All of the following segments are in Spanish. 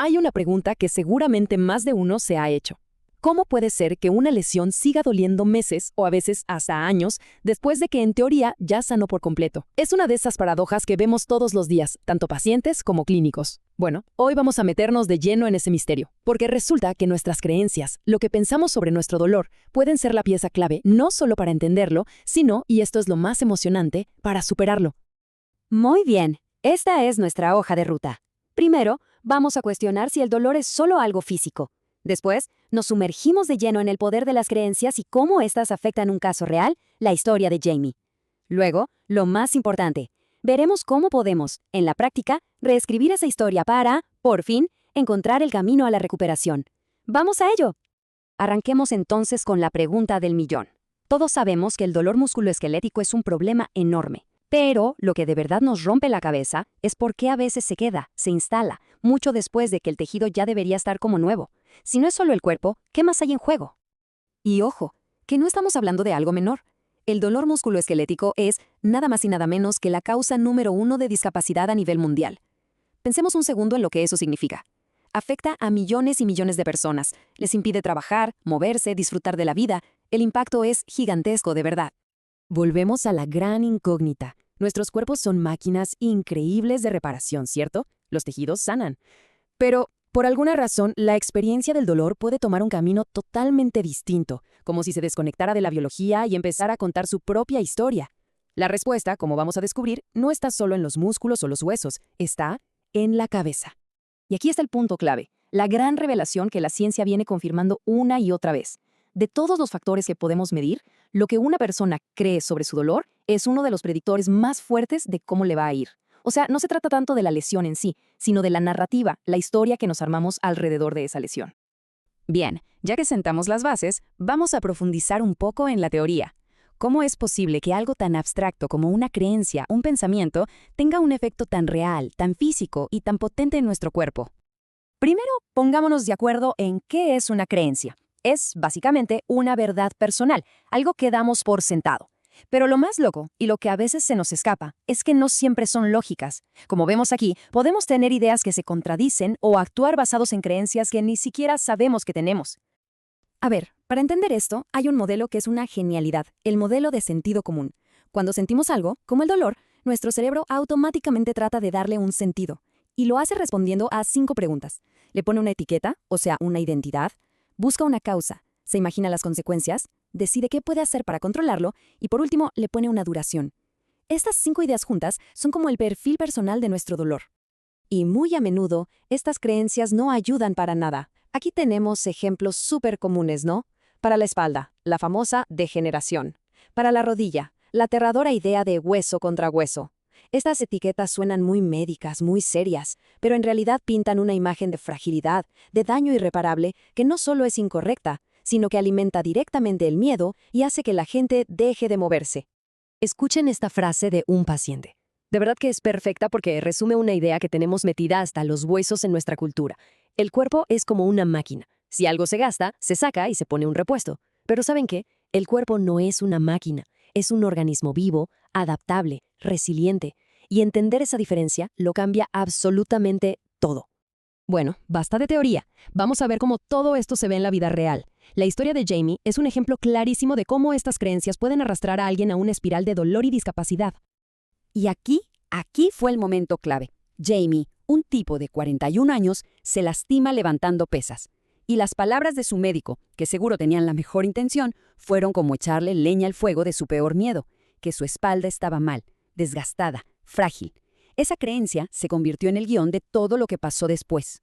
Hay una pregunta que seguramente más de uno se ha hecho. ¿Cómo puede ser que una lesión siga doliendo meses o a veces hasta años después de que en teoría ya sanó por completo? Es una de esas paradojas que vemos todos los días, tanto pacientes como clínicos. Bueno, hoy vamos a meternos de lleno en ese misterio, porque resulta que nuestras creencias, lo que pensamos sobre nuestro dolor, pueden ser la pieza clave no solo para entenderlo, sino, y esto es lo más emocionante, para superarlo. Muy bien, esta es nuestra hoja de ruta. Primero, vamos a cuestionar si el dolor es solo algo físico. Después, nos sumergimos de lleno en el poder de las creencias y cómo éstas afectan un caso real, la historia de Jamie. Luego, lo más importante, veremos cómo podemos, en la práctica, reescribir esa historia para, por fin, encontrar el camino a la recuperación. ¡Vamos a ello! Arranquemos entonces con la pregunta del millón. Todos sabemos que el dolor musculoesquelético es un problema enorme. Pero lo que de verdad nos rompe la cabeza es por qué a veces se queda, se instala, mucho después de que el tejido ya debería estar como nuevo. Si no es solo el cuerpo, ¿qué más hay en juego? Y ojo, que no estamos hablando de algo menor. El dolor musculoesquelético es nada más y nada menos que la causa número 1 de discapacidad a nivel mundial. Pensemos un segundo en lo que eso significa. Afecta a millones y millones de personas. Les impide trabajar, moverse, disfrutar de la vida. El impacto es gigantesco de verdad. Volvemos a la gran incógnita. Nuestros cuerpos son máquinas increíbles de reparación, ¿cierto? Los tejidos sanan. Pero, por alguna razón, la experiencia del dolor puede tomar un camino totalmente distinto, como si se desconectara de la biología y empezara a contar su propia historia. La respuesta, como vamos a descubrir, no está solo en los músculos o los huesos, está en la cabeza. Y aquí está el punto clave, la gran revelación que la ciencia viene confirmando una y otra vez. De todos los factores que podemos medir, lo que una persona cree sobre su dolor es uno de los predictores más fuertes de cómo le va a ir. O sea, no se trata tanto de la lesión en sí, sino de la narrativa, la historia que nos armamos alrededor de esa lesión. Bien, ya que sentamos las bases, vamos a profundizar un poco en la teoría. ¿Cómo es posible que algo tan abstracto como una creencia, un pensamiento, tenga un efecto tan real, tan físico y tan potente en nuestro cuerpo? Primero, pongámonos de acuerdo en qué es una creencia. Es, básicamente, una verdad personal, algo que damos por sentado. Pero lo más loco, y lo que a veces se nos escapa, es que no siempre son lógicas. Como vemos aquí, podemos tener ideas que se contradicen o actuar basados en creencias que ni siquiera sabemos que tenemos. A ver, para entender esto, hay un modelo que es una genialidad, el modelo de sentido común. Cuando sentimos algo, como el dolor, nuestro cerebro automáticamente trata de darle un sentido, y lo hace respondiendo a 5 preguntas. Le pone una etiqueta, o sea, una identidad, busca una causa, se imagina las consecuencias, decide qué puede hacer para controlarlo y por último le pone una duración. Estas 5 ideas juntas son como el perfil personal de nuestro dolor. Y muy a menudo, estas creencias no ayudan para nada. Aquí tenemos ejemplos súper comunes, ¿no? Para la espalda, la famosa degeneración. Para la rodilla, la aterradora idea de hueso contra hueso. Estas etiquetas suenan muy médicas, muy serias, pero en realidad pintan una imagen de fragilidad, de daño irreparable, que no solo es incorrecta, sino que alimenta directamente el miedo y hace que la gente deje de moverse. Escuchen esta frase de un paciente. De verdad que es perfecta porque resume una idea que tenemos metida hasta los huesos en nuestra cultura. El cuerpo es como una máquina. Si algo se gasta, se saca y se pone un repuesto. Pero ¿saben qué? El cuerpo no es una máquina. Es un organismo vivo, adaptable, resiliente. Y entender esa diferencia lo cambia absolutamente todo. Bueno, basta de teoría. Vamos a ver cómo todo esto se ve en la vida real. La historia de Jamie es un ejemplo clarísimo de cómo estas creencias pueden arrastrar a alguien a una espiral de dolor y discapacidad. Y aquí fue el momento clave. Jamie, un tipo de 41 años, se lastima levantando pesas. Y las palabras de su médico, que seguro tenían la mejor intención, fueron como echarle leña al fuego de su peor miedo, que su espalda estaba mal, desgastada, frágil. Esa creencia se convirtió en el guión de todo lo que pasó después.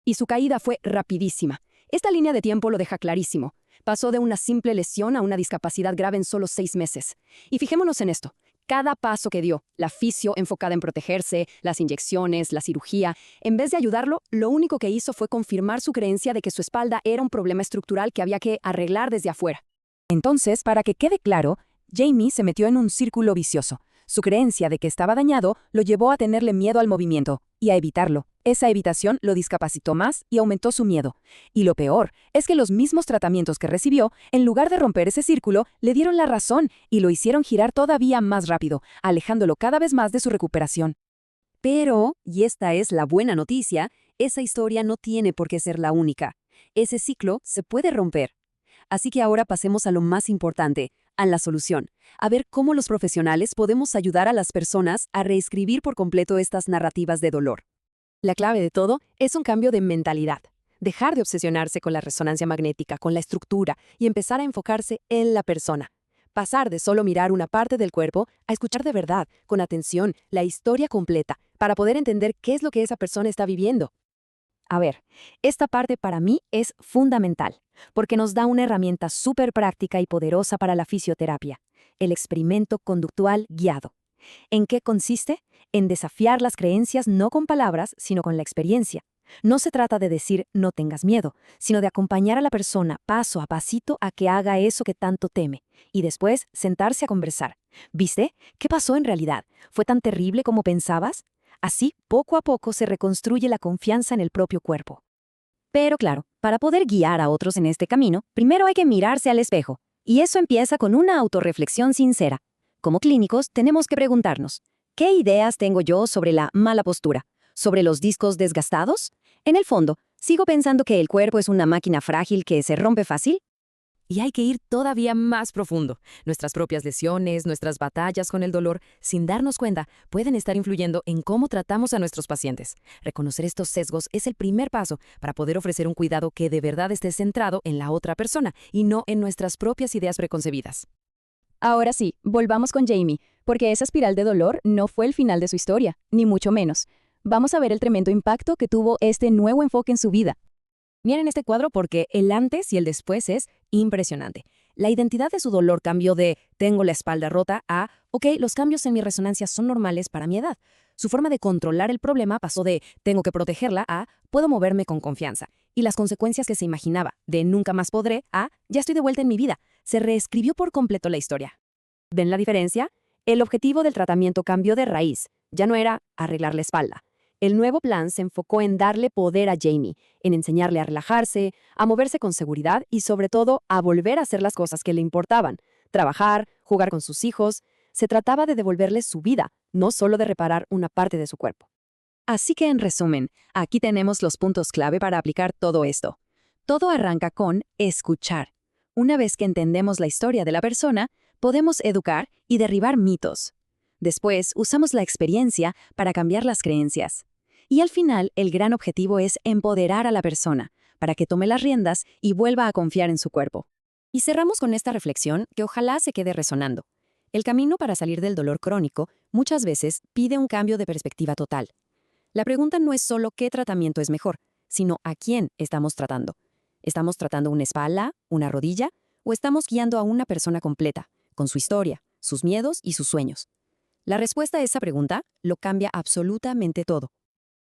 Y su caída fue rapidísima. Esta línea de tiempo lo deja clarísimo. Pasó de una simple lesión a una discapacidad grave en solo 6 meses. Y fijémonos en esto. Cada paso que dio, la fisio enfocada en protegerse, las inyecciones, la cirugía, en vez de ayudarlo, lo único que hizo fue confirmar su creencia de que su espalda era un problema estructural que había que arreglar desde afuera. Entonces, para que quede claro, Jamie se metió en un círculo vicioso. Su creencia de que estaba dañado lo llevó a tenerle miedo al movimiento y a evitarlo. Esa evitación lo discapacitó más y aumentó su miedo. Y lo peor es que los mismos tratamientos que recibió, en lugar de romper ese círculo, le dieron la razón y lo hicieron girar todavía más rápido, alejándolo cada vez más de su recuperación. Pero, y esta es la buena noticia, esa historia no tiene por qué ser la única. Ese ciclo se puede romper. Así que ahora pasemos a lo más importante, a la solución, a ver cómo los profesionales podemos ayudar a las personas a reescribir por completo estas narrativas de dolor. La clave de todo es un cambio de mentalidad. Dejar de obsesionarse con la resonancia magnética, con la estructura, y empezar a enfocarse en la persona. Pasar de solo mirar una parte del cuerpo a escuchar de verdad, con atención, la historia completa, para poder entender qué es lo que esa persona está viviendo. A ver, esta parte para mí es fundamental, porque nos da una herramienta súper práctica y poderosa para la fisioterapia, el experimento conductual guiado. ¿En qué consiste? En desafiar las creencias no con palabras, sino con la experiencia. No se trata de decir no tengas miedo, sino de acompañar a la persona paso a pasito a que haga eso que tanto teme, y después sentarse a conversar. ¿Viste? ¿Qué pasó en realidad? ¿Fue tan terrible como pensabas? Así, poco a poco se reconstruye la confianza en el propio cuerpo. Pero claro, para poder guiar a otros en este camino, primero hay que mirarse al espejo, y eso empieza con una autorreflexión sincera. Como clínicos, tenemos que preguntarnos, ¿qué ideas tengo yo sobre la mala postura? ¿Sobre los discos desgastados? En el fondo, ¿sigo pensando que el cuerpo es una máquina frágil que se rompe fácil? Y hay que ir todavía más profundo. Nuestras propias lesiones, nuestras batallas con el dolor, sin darnos cuenta, pueden estar influyendo en cómo tratamos a nuestros pacientes. Reconocer estos sesgos es el primer paso para poder ofrecer un cuidado que de verdad esté centrado en la otra persona y no en nuestras propias ideas preconcebidas. Ahora sí, volvamos con Jamie, porque esa espiral de dolor no fue el final de su historia, ni mucho menos. Vamos a ver el tremendo impacto que tuvo este nuevo enfoque en su vida. Miren este cuadro porque el antes y el después es impresionante. La identidad de su dolor cambió de tengo la espalda rota a ok, los cambios en mi resonancia son normales para mi edad. Su forma de controlar el problema pasó de tengo que protegerla a puedo moverme con confianza. Y las consecuencias que se imaginaba de nunca más podré a ya estoy de vuelta en mi vida. Se reescribió por completo la historia. ¿Ven la diferencia? El objetivo del tratamiento cambió de raíz. Ya no era arreglar la espalda. El nuevo plan se enfocó en darle poder a Jamie, en enseñarle a relajarse, a moverse con seguridad y sobre todo a volver a hacer las cosas que le importaban. Trabajar, jugar con sus hijos. Se trataba de devolverle su vida, no solo de reparar una parte de su cuerpo. Así que en resumen, aquí tenemos los puntos clave para aplicar todo esto. Todo arranca con escuchar. Una vez que entendemos la historia de la persona, podemos educar y derribar mitos. Después, usamos la experiencia para cambiar las creencias. Y al final, el gran objetivo es empoderar a la persona, para que tome las riendas y vuelva a confiar en su cuerpo. Y cerramos con esta reflexión que ojalá se quede resonando. El camino para salir del dolor crónico muchas veces pide un cambio de perspectiva total. La pregunta no es solo qué tratamiento es mejor, sino a quién estamos tratando. ¿Estamos tratando una espalda, una rodilla, o estamos guiando a una persona completa, con su historia, sus miedos y sus sueños? La respuesta a esa pregunta lo cambia absolutamente todo.